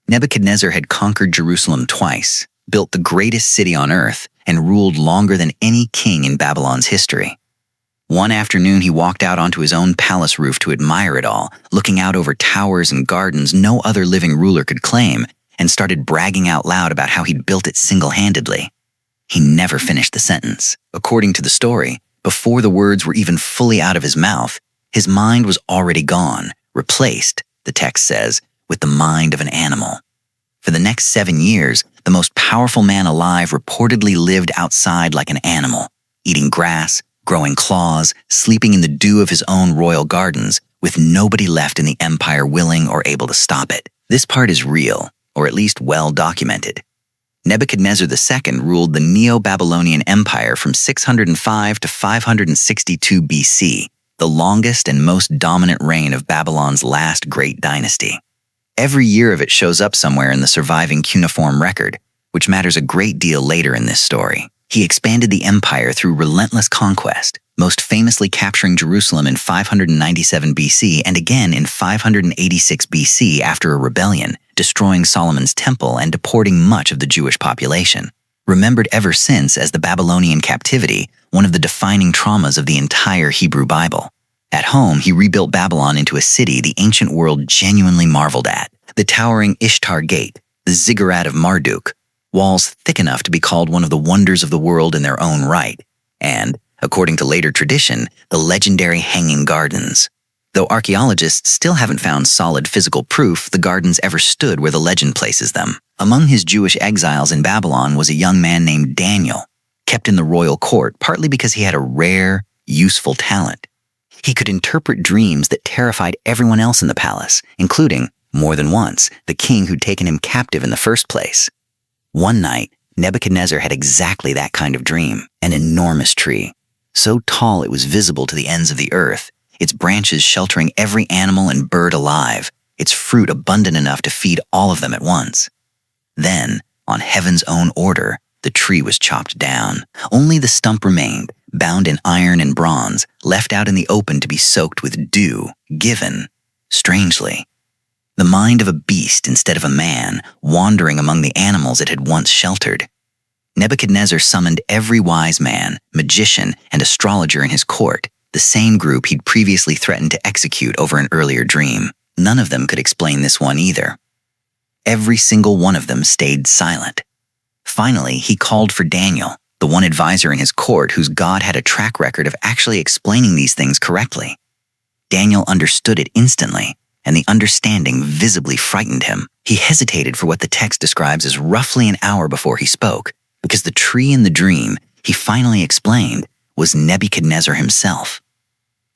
Nebuchadnezzar had conquered Jerusalem twice, built the greatest city on earth, and ruled longer than any king in Babylon's history. One afternoon, he walked out onto his own palace roof to admire it all, looking out over towers and gardens no other living ruler could claim, and started bragging out loud about how he'd built it single-handedly. He never finished the sentence. According to the story, before the words were even fully out of his mouth, his mind was already gone, replaced, the text says, with the mind of an animal. For the next 7 years, the most powerful man alive reportedly lived outside like an animal, eating grass, growing claws, sleeping in the dew of his own royal gardens, with nobody left in the empire willing or able to stop it. This part is real, or at least well documented. Nebuchadnezzar II ruled the Neo-Babylonian Empire from 605 to 562 BC, the longest and most dominant reign of Babylon's last great dynasty. Every year of it shows up somewhere in the surviving cuneiform record, which matters a great deal later in this story. He expanded the empire through relentless conquest, most famously capturing Jerusalem in 597 BC and again in 586 BC after a rebellion, destroying Solomon's temple and deporting much of the Jewish population. Remembered ever since as the Babylonian captivity, one of the defining traumas of the entire Hebrew Bible. At home, he rebuilt Babylon into a city the ancient world genuinely marveled at. The towering Ishtar Gate, the ziggurat of Marduk, walls thick enough to be called one of the wonders of the world in their own right, and, according to later tradition, the legendary Hanging Gardens. Though archaeologists still haven't found solid physical proof the gardens ever stood where the legend places them. Among his Jewish exiles in Babylon was a young man named Daniel, kept in the royal court partly because he had a rare, useful talent. He could interpret dreams that terrified everyone else in the palace, including, more than once, the king who'd taken him captive in the first place. One night, Nebuchadnezzar had exactly that kind of dream, an enormous tree, so tall it was visible to the ends of the earth, its branches sheltering every animal and bird alive, its fruit abundant enough to feed all of them at once. Then, on heaven's own order, the tree was chopped down. Only the stump remained, bound in iron and bronze, left out in the open to be soaked with dew, given, strangely, the mind of a beast instead of a man, wandering among the animals it had once sheltered. Nebuchadnezzar summoned every wise man, magician, and astrologer in his court, the same group he'd previously threatened to execute over an earlier dream. None of them could explain this one either. Every single one of them stayed silent. Finally, he called for Daniel, the one advisor in his court whose God had a track record of actually explaining these things correctly. Daniel understood it instantly, and the understanding visibly frightened him. He hesitated for what the text describes as roughly an hour before he spoke, because the tree in the dream, he finally explained, was Nebuchadnezzar himself.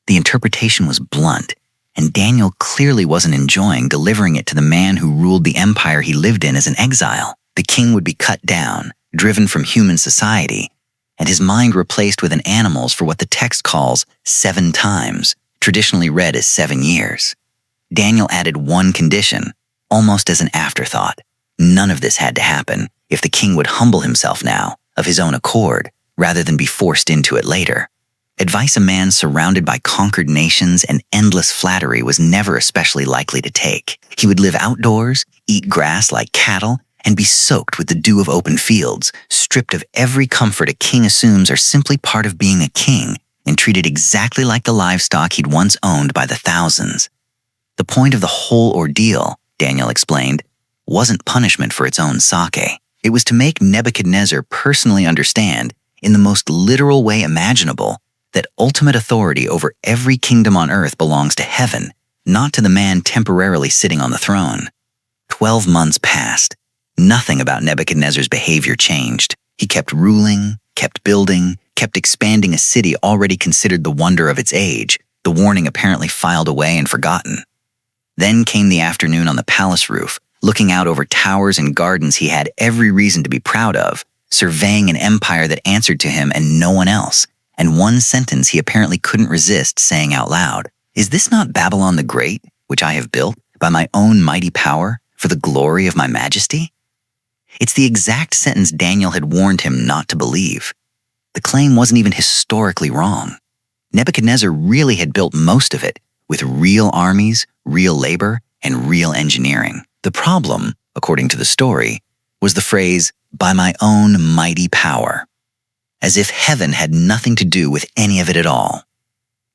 The interpretation was blunt, and Daniel clearly wasn't enjoying delivering it to the man who ruled the empire he lived in as an exile. The king would be cut down, driven from human society, and his mind replaced with an animal's for what the text calls 7 times, traditionally read as 7 years. Daniel added one condition, almost as an afterthought. None of this had to happen if the king would humble himself now, of his own accord, rather than be forced into it later. Advice a man surrounded by conquered nations and endless flattery was never especially likely to take. He would live outdoors, eat grass like cattle, and be soaked with the dew of open fields, stripped of every comfort a king assumes are simply part of being a king, and treated exactly like the livestock he'd once owned by the thousands. The point of the whole ordeal, Daniel explained, wasn't punishment for its own sake. It was to make Nebuchadnezzar personally understand, in the most literal way imaginable, that ultimate authority over every kingdom on earth belongs to heaven, not to the man temporarily sitting on the throne. 12 months passed. Nothing about Nebuchadnezzar's behavior changed. He kept ruling, kept building, kept expanding a city already considered the wonder of its age, the warning apparently filed away and forgotten. Then came the afternoon on the palace roof, looking out over towers and gardens he had every reason to be proud of, surveying an empire that answered to him and no one else, and one sentence he apparently couldn't resist saying out loud, "Is this not Babylon the Great, which I have built, by my own mighty power, for the glory of my majesty?" It's the exact sentence Daniel had warned him not to believe. The claim wasn't even historically wrong. Nebuchadnezzar really had built most of it, with real armies, real labor, and real engineering. The problem, according to the story, was the phrase, "by my own mighty power," as if heaven had nothing to do with any of it at all.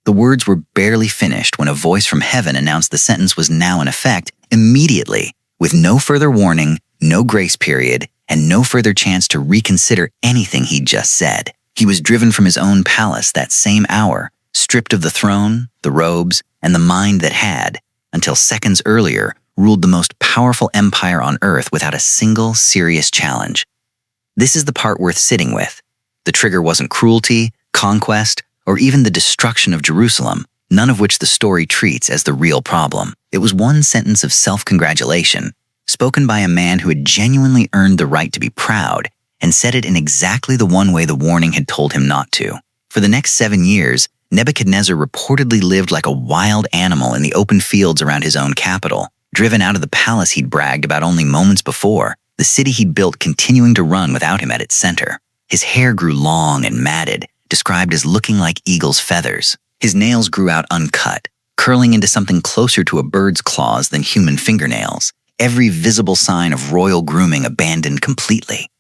The words were barely finished when a voice from heaven announced the sentence was now in effect immediately, with no further warning, no grace period, and no further chance to reconsider anything he'd just said. He was driven from his own palace that same hour, stripped of the throne, the robes, and the mind that had, until seconds earlier, ruled the most powerful empire on earth without a single serious challenge. This is the part worth sitting with. The trigger wasn't cruelty, conquest, or even the destruction of Jerusalem, none of which the story treats as the real problem. It was one sentence of self-congratulation, spoken by a man who had genuinely earned the right to be proud, and said it in exactly the one way the warning had told him not to. For the next 7 years, Nebuchadnezzar reportedly lived like a wild animal in the open fields around his own capital, driven out of the palace he'd bragged about only moments before, the city he'd built continuing to run without him at its center. His hair grew long and matted, described as looking like eagle's feathers. His nails grew out uncut, curling into something closer to a bird's claws than human fingernails, every visible sign of royal grooming abandoned completely.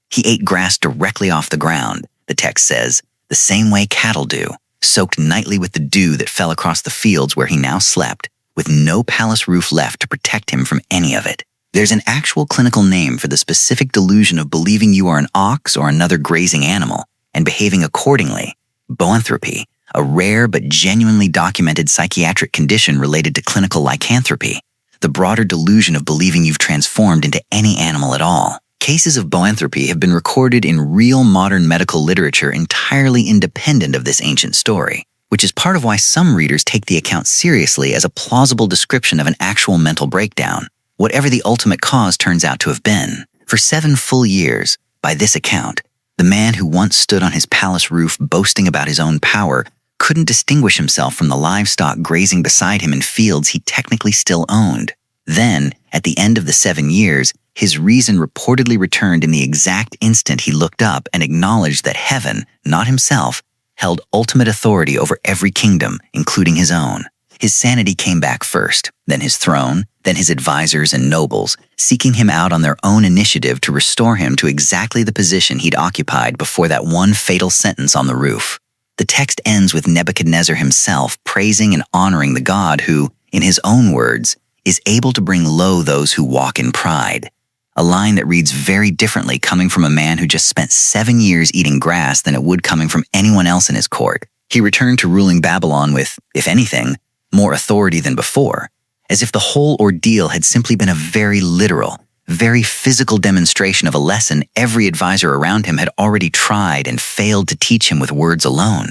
He ate grass directly off the ground, the text says, the same way cattle do, soaked nightly with the dew that fell across the fields where he now slept, with no palace roof left to protect him from any of it. There's an actual clinical name for the specific delusion of believing you are an ox or another grazing animal, and behaving accordingly, boanthropy, a rare but genuinely documented psychiatric condition related to clinical lycanthropy, the broader delusion of believing you've transformed into any animal at all. Cases of boanthropy have been recorded in real modern medical literature entirely independent of this ancient story, which is part of why some readers take the account seriously as a plausible description of an actual mental breakdown, whatever the ultimate cause turns out to have been. For 7 full years, by this account, the man who once stood on his palace roof boasting about his own power couldn't distinguish himself from the livestock grazing beside him in fields he technically still owned. Then, at the end of the 7 years, his reason reportedly returned in the exact instant he looked up and acknowledged that heaven, not himself, held ultimate authority over every kingdom, including his own. His sanity came back first, then his throne, then his advisors and nobles, seeking him out on their own initiative to restore him to exactly the position he'd occupied before that one fatal sentence on the roof. The text ends with Nebuchadnezzar himself praising and honoring the God who, in his own words, is able to bring low those who walk in pride. A line that reads very differently coming from a man who just spent 7 years eating grass than it would coming from anyone else in his court. He returned to ruling Babylon with, if anything, more authority than before, as if the whole ordeal had simply been a very literal, very physical demonstration of a lesson every advisor around him had already tried and failed to teach him with words alone.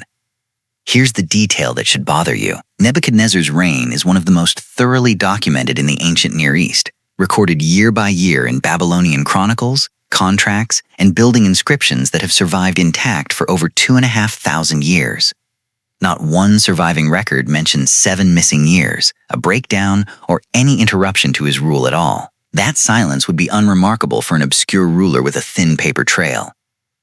Here's the detail that should bother you. Nebuchadnezzar's reign is one of the most thoroughly documented in the ancient Near East, recorded year by year in Babylonian chronicles, contracts, and building inscriptions that have survived intact for over 2,500 years. Not one surviving record mentions 7 missing years, a breakdown, or any interruption to his rule at all. That silence would be unremarkable for an obscure ruler with a thin paper trail.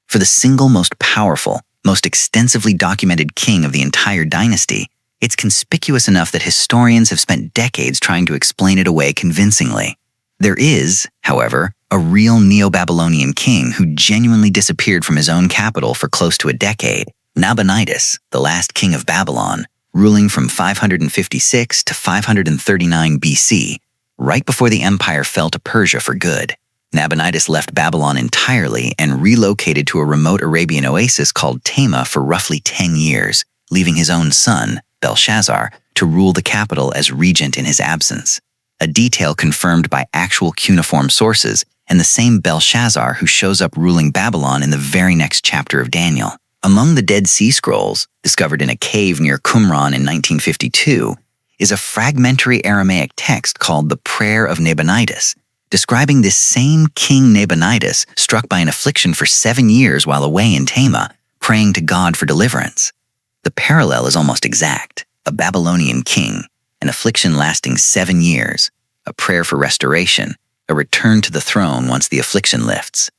For the single most powerful, most extensively documented king of the entire dynasty, it's conspicuous enough that historians have spent decades trying to explain it away convincingly. There is, however, a real Neo-Babylonian king who genuinely disappeared from his own capital for close to a decade, Nabonidus, the last king of Babylon, ruling from 556 to 539 BC, right before the empire fell to Persia for good. Nabonidus left Babylon entirely and relocated to a remote Arabian oasis called Tema for roughly 10 years, leaving his own son, Belshazzar, to rule the capital as regent in his absence. A detail confirmed by actual cuneiform sources and the same Belshazzar who shows up ruling Babylon in the very next chapter of Daniel. Among the Dead Sea Scrolls, discovered in a cave near Qumran in 1952, is a fragmentary Aramaic text called the Prayer of Nabonidus, describing this same King Nabonidus struck by an affliction for 7 years while away in Tema, praying to God for deliverance. The parallel is almost exact: a Babylonian king, an affliction lasting 7 years, a prayer for restoration, a return to the throne once the affliction lifts.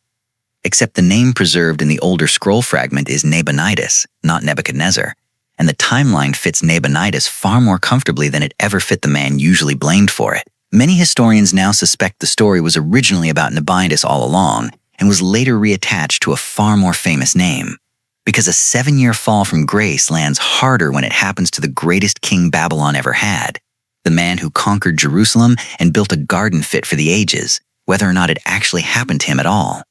Except the name preserved in the older scroll fragment is Nabonidus, not Nebuchadnezzar, and the timeline fits Nabonidus far more comfortably than it ever fit the man usually blamed for it. Many historians now suspect the story was originally about Nabonidus all along and was later reattached to a far more famous name. Because a 7-year fall from grace lands harder when it happens to the greatest king Babylon ever had, the man who conquered Jerusalem and built a garden fit for the ages, whether or not it actually happened to him at all.